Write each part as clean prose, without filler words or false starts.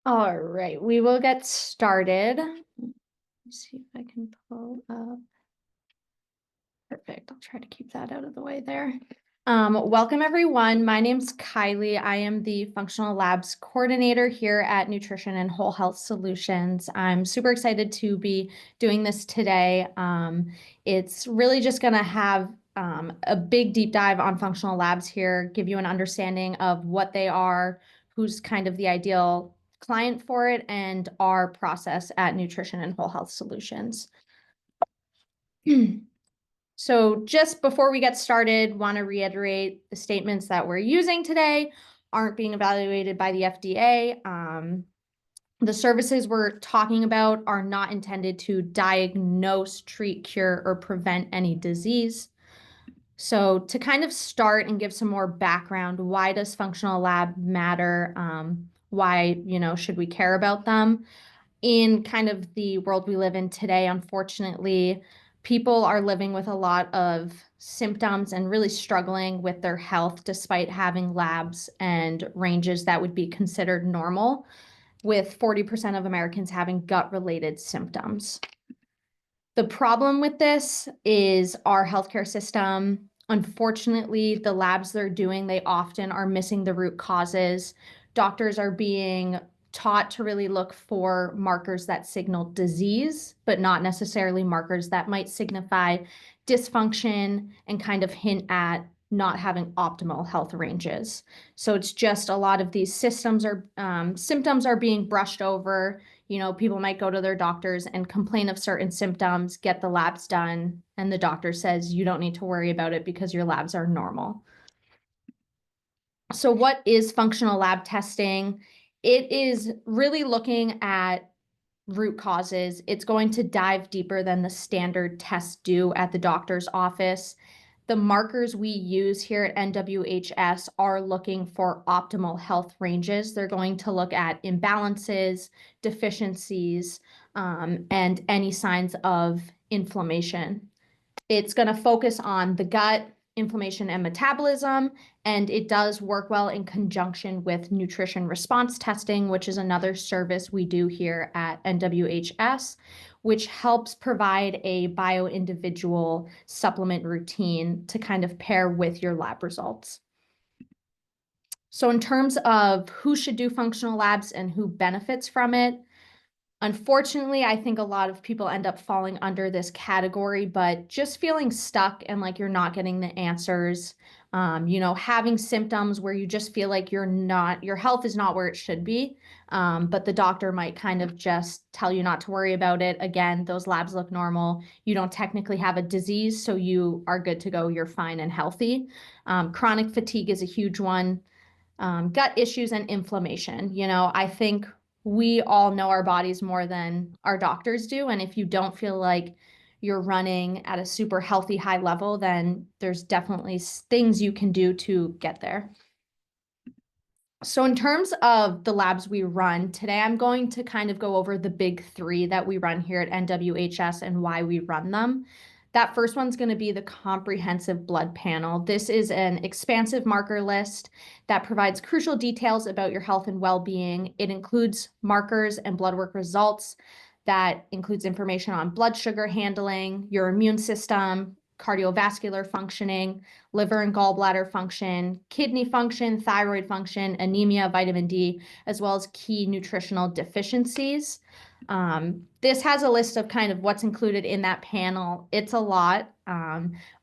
All right, we will get started. Let's see if I can pull up. Perfect. I'll try to keep that out of the way there. Welcome everyone. My name's Kylie. I am the Functional Labs Coordinator here at Nutrition and Whole Health Solutions. I'm super excited to be doing this today. It's really just going to have a big deep dive on functional labs here, give you an understanding of what they are, who's kind of the ideal client for it, and our process at Nutrition and Whole Health Solutions. So just before we get started, want to reiterate the statements that we're using today aren't being evaluated by the FDA. The services we're talking about are not intended to diagnose, treat, cure, or prevent any disease. So to kind of start and give some more background, why does functional lab matter? Why, should we care about them? In kind of the world we live in today, unfortunately, people are living with a lot of symptoms and really struggling with their health despite having labs and ranges that would be considered normal, with 40% of Americans having gut-related symptoms. The problem with this is our healthcare system. Unfortunately, the labs they're doing, they often are missing the root causes. Doctors are being taught to really look for markers that signal disease, but not necessarily markers that might signify dysfunction and kind of hint at not having optimal health ranges. So it's just a lot of these symptoms are being brushed over. People might go to their doctors and complain of certain symptoms, get the labs done, and the doctor says you don't need to worry about it because your labs are normal. So what is functional lab testing? It is really looking at root causes. It's going to dive deeper than the standard tests do at the doctor's office. The markers we use here at NWHS are looking for optimal health ranges. They're going to look at imbalances, deficiencies, and any signs of inflammation. It's going to focus on the gut, inflammation, and metabolism, and it does work well in conjunction with nutrition response testing, which is another service we do here at NWHS, which helps provide a bio-individual supplement routine to kind of pair with your lab results. So in terms of who should do functional labs and who benefits from it, unfortunately, I think a lot of people end up falling under this category, but just feeling stuck and like you're not getting the answers, having symptoms where you just feel like your health is not where it should be, but the doctor might kind of just tell you not to worry about it. Again, those labs look normal. You don't technically have a disease, so you are good to go. You're fine and healthy. Chronic fatigue is a huge one. Gut issues and inflammation. I think we all know our bodies more than our doctors do. And if you don't feel like you're running at a super healthy high level, then there's definitely things you can do to get there. So in terms of the labs we run, today I'm going to kind of go over the big three that we run here at NWHS and why we run them. That first one's going to be the comprehensive blood panel. This is an expansive marker list that provides crucial details about your health and well-being. It includes markers and blood work results. That includes information on blood sugar handling, your immune system, cardiovascular functioning, liver and gallbladder function, kidney function, thyroid function, anemia, vitamin D, as well as key nutritional deficiencies. This has a list of kind of what's included in that panel. It's a lot,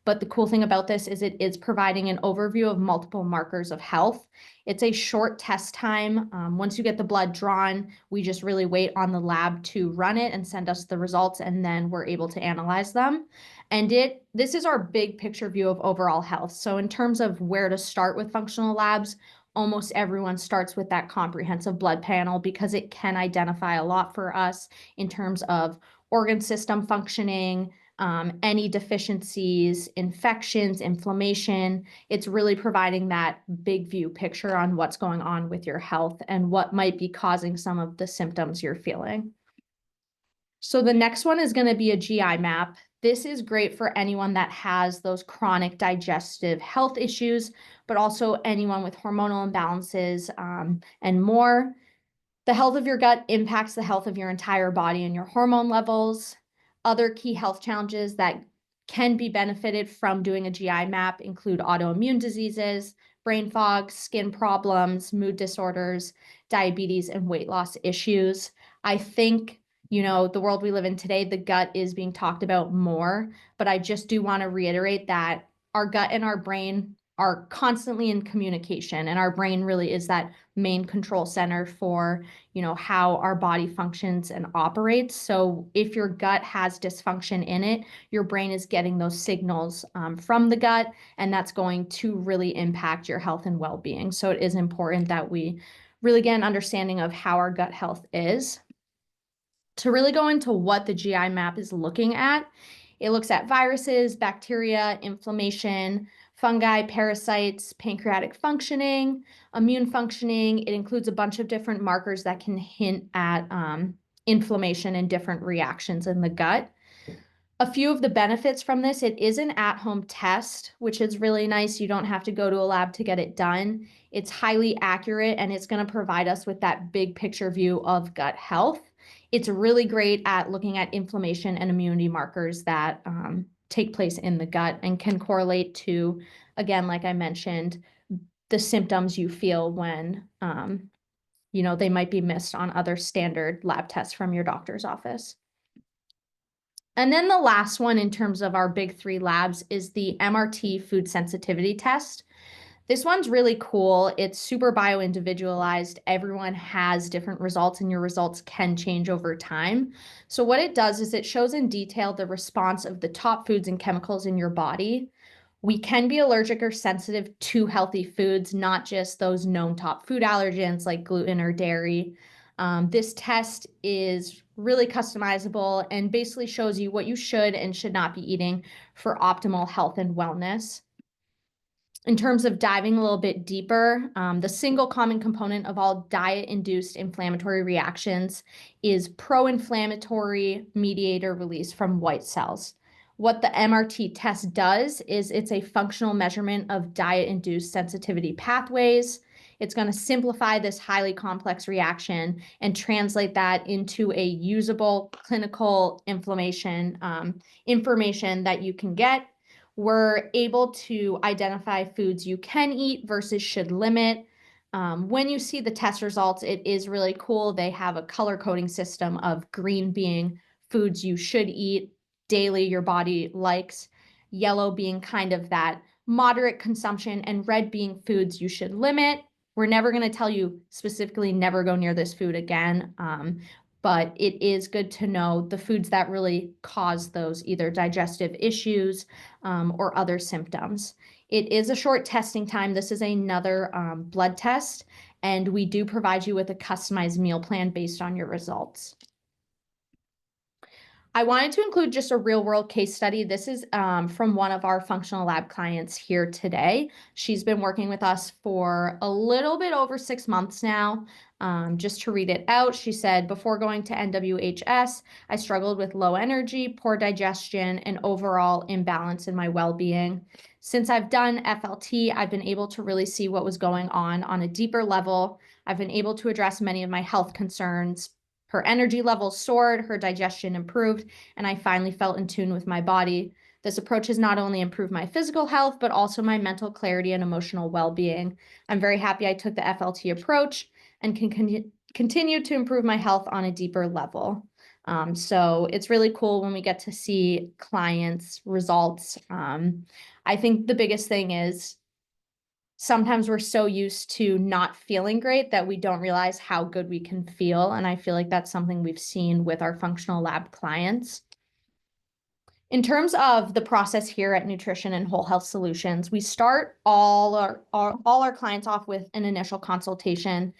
but the cool thing about this is it is providing an overview of multiple markers of health. It's a short test time. Once you get the blood drawn, we just really wait on the lab to run it and send us the results, and then we're able to analyze them. And this is our big picture view of overall health. So in terms of where to start with functional labs, almost everyone starts with that comprehensive blood panel because it can identify a lot for us in terms of organ system functioning, any deficiencies, infections, inflammation. It's really providing that big view picture on what's going on with your health and what might be causing some of the symptoms you're feeling. So the next one is going to be a GI map. This is great for anyone that has those chronic digestive health issues, but also anyone with hormonal imbalances and more. The health of your gut impacts the health of your entire body and your hormone levels. Other key health challenges that can be benefited from doing a GI map include autoimmune diseases, brain fog, skin problems, mood disorders, diabetes, and weight loss issues. I think, the world we live in today, the gut is being talked about more, but I just do want to reiterate that our gut and our brain are constantly in communication, and our brain really is that main control center for how our body functions and operates. So if your gut has dysfunction in it, your brain is getting those signals from the gut, and that's going to really impact your health and well-being. So it is important that we really get an understanding of how our gut health is. To really go into what the GI map is looking at, it looks at viruses, bacteria, inflammation, fungi, parasites, pancreatic functioning, immune functioning. It includes a bunch of different markers that can hint at inflammation and different reactions in the gut. A few of the benefits from this, it is an at-home test, which is really nice. You don't have to go to a lab to get it done. It's highly accurate, and it's going to provide us with that big picture view of gut health. It's really great at looking at inflammation and immunity markers that take place in the gut and can correlate to, again, like I mentioned, the symptoms you feel when they might be missed on other standard lab tests from your doctor's office. And then the last one in terms of our big three labs is the MRT food sensitivity test. This one's really cool. It's super bio-individualized. Everyone has different results, and your results can change over time. So what it does is it shows in detail the response of the top foods and chemicals in your body. We can be allergic or sensitive to healthy foods, not just those known top food allergens like gluten or dairy. This test is really customizable and basically shows you what you should and should not be eating for optimal health and wellness. In terms of diving a little bit deeper, the single common component of all diet-induced inflammatory reactions is pro-inflammatory mediator release from white cells. What the MRT test does is it's a functional measurement of diet-induced sensitivity pathways. It's going to simplify this highly complex reaction and translate that into a usable clinical information that you can get. We're able to identify foods you can eat versus should limit. When you see the test results, it is really cool. They have a color coding system of green being foods you should eat daily, your body likes, yellow being kind of that moderate consumption, and red being foods you should limit. We're never going to tell you specifically never go near this food again. But it is good to know the foods that really cause those either digestive issues or other symptoms. It is a short testing time. This is another blood test, and we do provide you with a customized meal plan based on your results. I wanted to include just a real world case study. This is from one of our functional lab clients here today. She's been working with us for a little bit over 6 months now. Just to read it out, she said, before going to NWHS, I struggled with low energy, poor digestion, and overall imbalance in my well-being. Since I've done FLT, I've been able to really see what was going on a deeper level. I've been able to address many of my health concerns. Her energy levels soared, her digestion improved, and I finally felt in tune with my body. This approach has not only improved my physical health, but also my mental clarity and emotional well-being. I'm very happy I took the FLT approach and can continue to improve my health on a deeper level. So it's really cool when we get to see clients' results. I think the biggest thing is sometimes we're so used to not feeling great that we don't realize how good we can feel. And I feel like that's something we've seen with our functional lab clients. In terms of the process here at Nutrition and Whole Health Solutions, we start all our clients off with an initial consultation.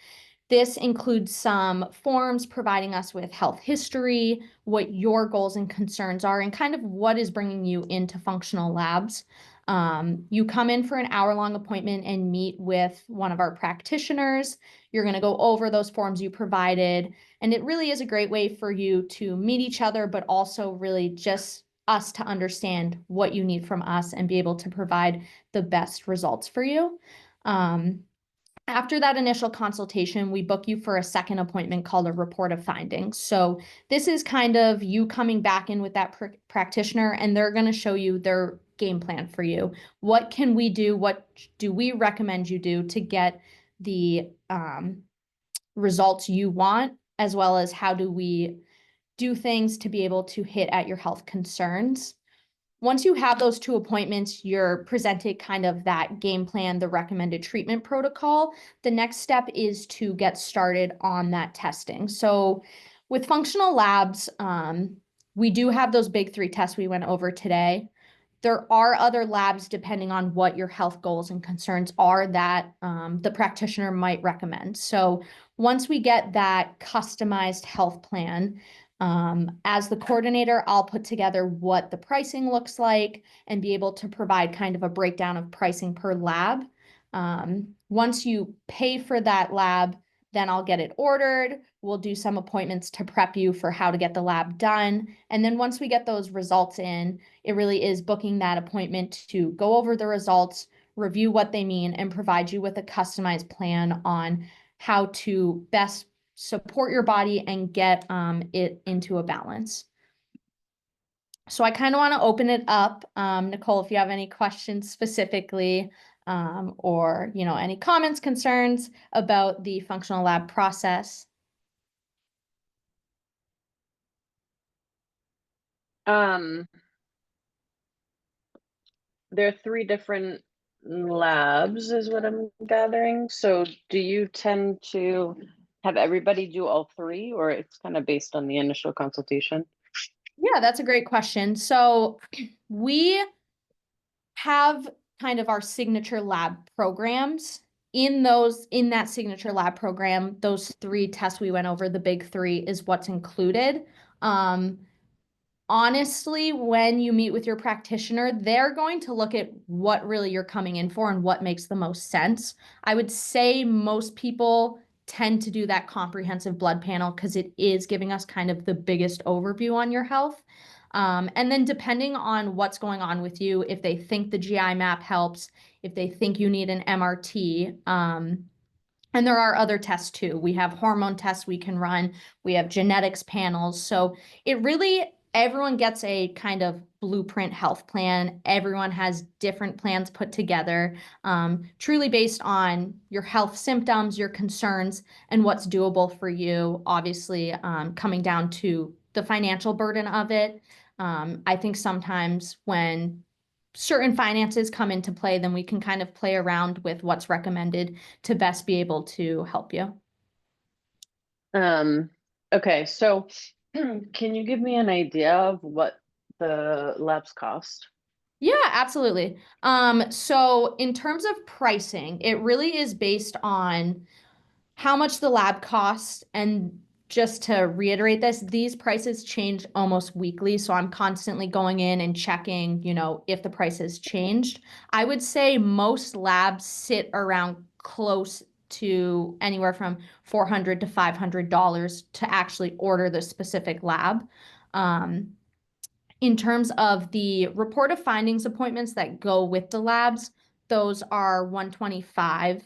This includes some forms providing us with health history, what your goals and concerns are, and kind of what is bringing you into functional labs. You come in for an hour-long appointment and meet with one of our practitioners. You're going to go over those forms you provided, and it really is a great way for you to meet each other, but also really just us to understand what you need from us and be able to provide the best results for you. After that initial consultation, we book you for a second appointment called a report of findings. So this is kind of you coming back in with that practitioner, and they're going to show you their game plan for you. What can we do? What do we recommend you do to get the results you want, as well as how do we do things to be able to hit at your health concerns. Once you have those two appointments, you're presented kind of that game plan, the recommended treatment protocol. The next step is to get started on that testing. So with functional labs, we do have those big three tests we went over today. There are other labs, depending on what your health goals and concerns are, that the practitioner might recommend. So once we get that customized health plan, as the coordinator, I'll put together what the pricing looks like and be able to provide kind of a breakdown of pricing per lab. Once you pay for that lab, then I'll get it ordered. We'll do some appointments to prep you for how to get the lab done. And then once we get those results in, it really is booking that appointment to go over the results, review what they mean, and provide you with a customized plan on how to best support your body and get it into a balance. So I kind of want to open it up. Nicole, if you have any questions specifically, or any comments, concerns about the functional lab process. There are 3 different labs is what I'm gathering. So do you tend to have everybody do all 3, or it's kind of based on the initial consultation? Yeah, that's a great question. So we have kind of our signature lab programs. In that signature lab program, those 3 tests we went over, the big 3, is what's included. Honestly, when you meet with your practitioner, they're going to look at what really you're coming in for and what makes the most sense. I would say most people tend to do that comprehensive blood panel because it is giving us kind of the biggest overview on your health. And then depending on what's going on with you, if they think the GI map helps, if they think you need an MRT, and there are other tests too. We have hormone tests we can run. We have genetics panels. So it really, everyone gets a kind of blueprint health plan. Everyone has different plans put together, truly based on your health symptoms, your concerns, and what's doable for you. Obviously, coming down to the financial burden of it. I think sometimes when certain finances come into play, then we can kind of play around with what's recommended to best be able to help you. Okay, so can you give me an idea of what the labs cost? Yeah, absolutely. So in terms of pricing, it really is based on how much the lab costs. And just to reiterate this, these prices change almost weekly. So I'm constantly going in and checking, if the price has changed. I would say most labs sit around close to anywhere from $400 to $500 to actually order the specific lab. In terms of the report of findings appointments that go with the labs, those are $125.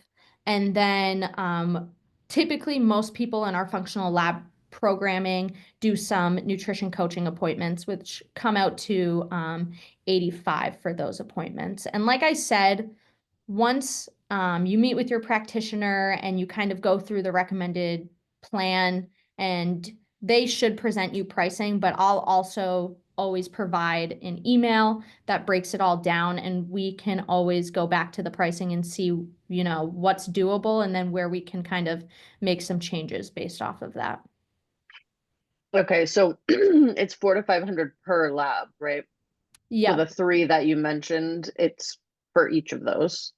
And then typically most people in our functional lab programming do some nutrition coaching appointments, which come out to $85 for those appointments. And like I said, once you meet with your practitioner and you kind of go through the recommended plan, and they should present you pricing, but I'll also always provide an email that breaks it all down, and we can always go back to the pricing and see, what's doable and then where we can kind of make some changes based off of that. Okay, so it's 400 to 500 per lab, right? Yeah. So the 3 that you mentioned, it's for each of those.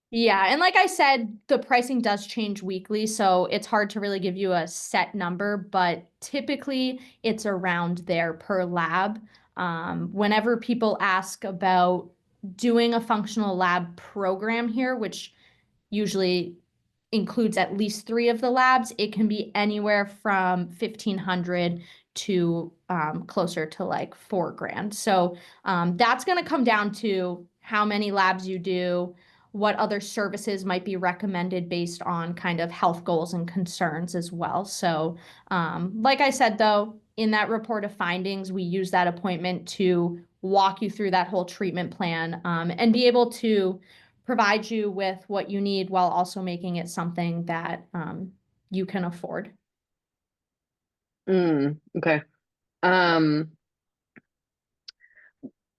Yeah, and like I said, the pricing does change weekly, so it's hard to really give you a set number, but typically it's around there per lab. Whenever people ask about doing a functional lab program here, which usually includes at least 3 of the labs, it can be anywhere from 1,500 to closer to like $4,000. So that's going to come down to how many labs you do, what other services might be recommended based on kind of health goals and concerns as well. So, like I said, though, in that report of findings, we use that appointment to walk you through that whole treatment plan, and be able to provide you with what you need while also making it something that you can afford. Okay. Um,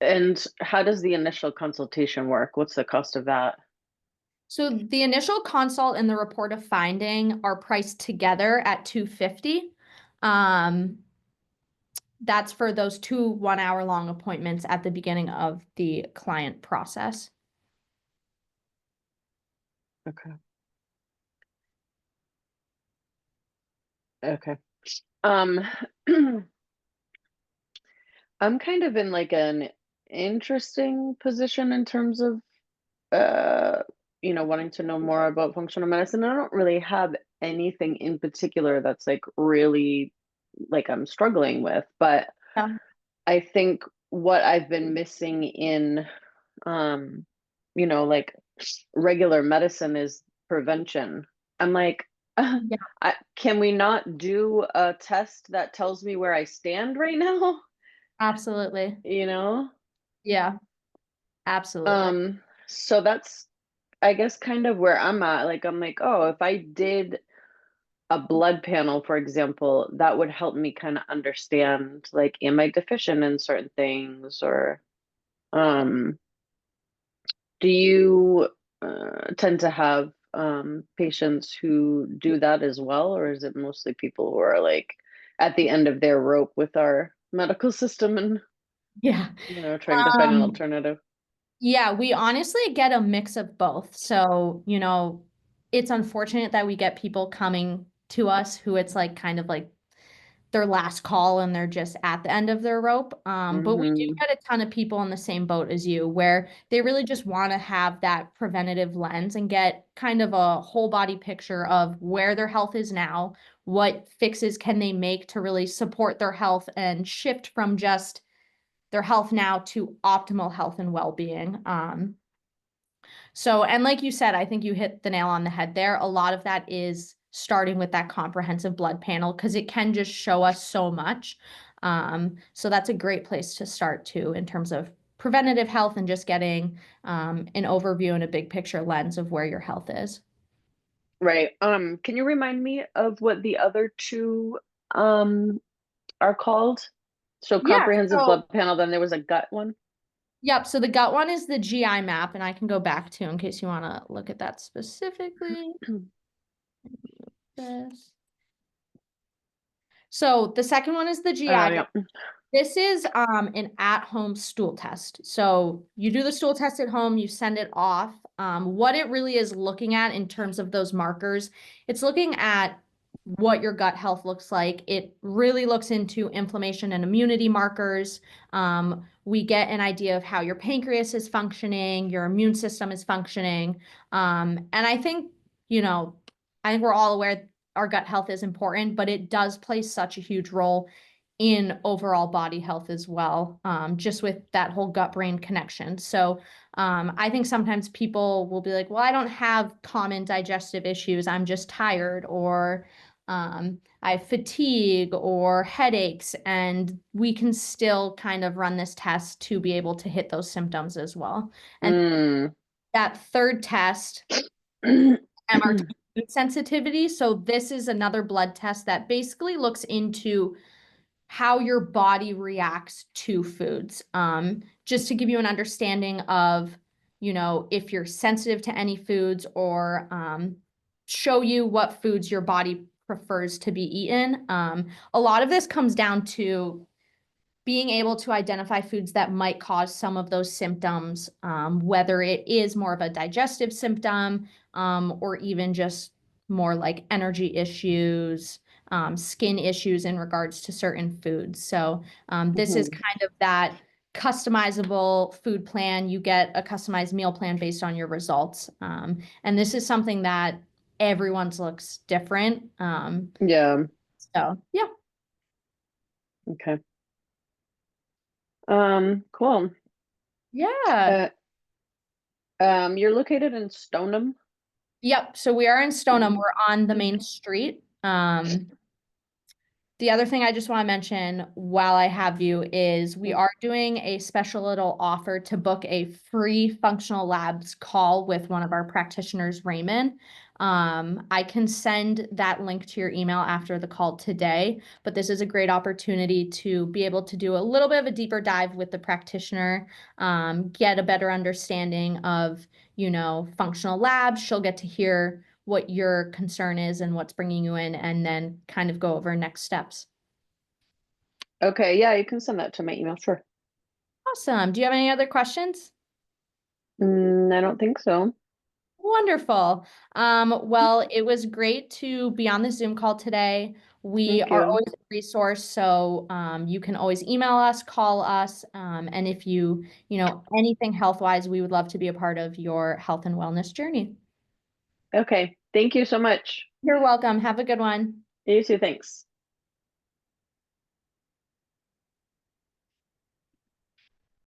and how does the initial consultation work? What's the cost of that? So the initial consult and the report of finding are priced together at $250. Um, that's for those two 1 hour long appointments at the beginning of the client process. Okay. Okay. Um, I'm kind of in like an interesting position in terms of uh, wanting to know more about functional medicine. I don't really have anything in particular that's like really like I'm struggling with, but Yeah. I think what I've been missing in um, like regular medicine is prevention. I'm like, Yeah, can we not do a test that tells me where I stand right now? absolutely. You know? Yeah, absolutely. So that's I guess kind of where I'm at. Like I'm like, oh, if I did a blood panel, for example, that would help me kind of understand like, am I deficient in certain things or um do you tend to have patients who do that as well, or is it mostly people who are like at the end of their rope with our medical system and Yeah. trying to find an Um, alternative? yeah, we honestly get a mix of both. So, it's unfortunate that we get people coming to us who it's like kind of like their last call and they're just at the end of their rope. But we do Hmm. get a ton of people in the same boat as you where they really just want to have that preventative lens and get kind of a whole body picture of where their health is now, what fixes can they make to really support their health and shift from just their health now to optimal health and well-being. So, and like you said, I think you hit the nail on the head there. A lot of that is starting with that comprehensive blood panel because it can just show us so much. So that's a great place to start too in terms of preventative health and just getting an overview and a big picture lens of where your health is. Right. Can you remind me of what the other two um are called? So Yeah. comprehensive So, blood panel, then there was a gut one. yep. So the gut one is the GI map, and I can go back to in case you want to look at that specifically. This. So the second one is the GI. Yeah. This is an at-home stool test. So you do the stool test at home, you send it off. What it really is looking at in terms of those markers, it's looking at what your gut health looks like. It really looks into inflammation and immunity markers. We get an idea of how your pancreas is functioning, your immune system is functioning. And I think we're all aware our gut health is important, but it does play such a huge role in overall body health as well, just with that whole gut brain connection. So I think sometimes people will be like, well, I don't have common digestive issues. I'm just tired, or I have fatigue or headaches. And we can still kind of run this test to be able to hit those symptoms as well. And Mm. that third test, MRT food sensitivity. So this is another blood test that basically looks into how your body reacts to foods. Just to give you an understanding of, if you're sensitive to any foods or show you what foods your body prefers to be eaten. A lot of this comes down to being able to identify foods that might cause some of those symptoms, whether it is more of a digestive symptom, or even just more like energy issues, skin issues in regards to certain foods. So this is Mhm. kind of that customizable food plan. You get a customized meal plan based on your results. And this is something that everyone's looks different. Yeah. So yeah. Okay. Cool. Yeah. Uh, You're located in Stoneham? Yep, so we are in Stoneham. Mhm. We're on the main street. The other thing I just want to mention while I have you is we are doing a special little offer to book a free functional labs call with one of our practitioners, Raymond. I can send that link to your email after the call today, but this is a great opportunity to be able to do a little bit of a deeper dive with the practitioner, get a better understanding of, functional labs. She'll get to hear what your concern is and what's bringing you in, and then kind of go over next steps. Okay, yeah, you can send that to my email, sure. Awesome. Do you have any other questions? I don't think so. Wonderful. Well, it was great to be on the Zoom call today. We Thank are you. always a resource, so you can always email us, call us, and if anything health-wise, we would love to be a part of your health and wellness journey. Okay, thank you so much. You're welcome. Have a good one. You too, thanks.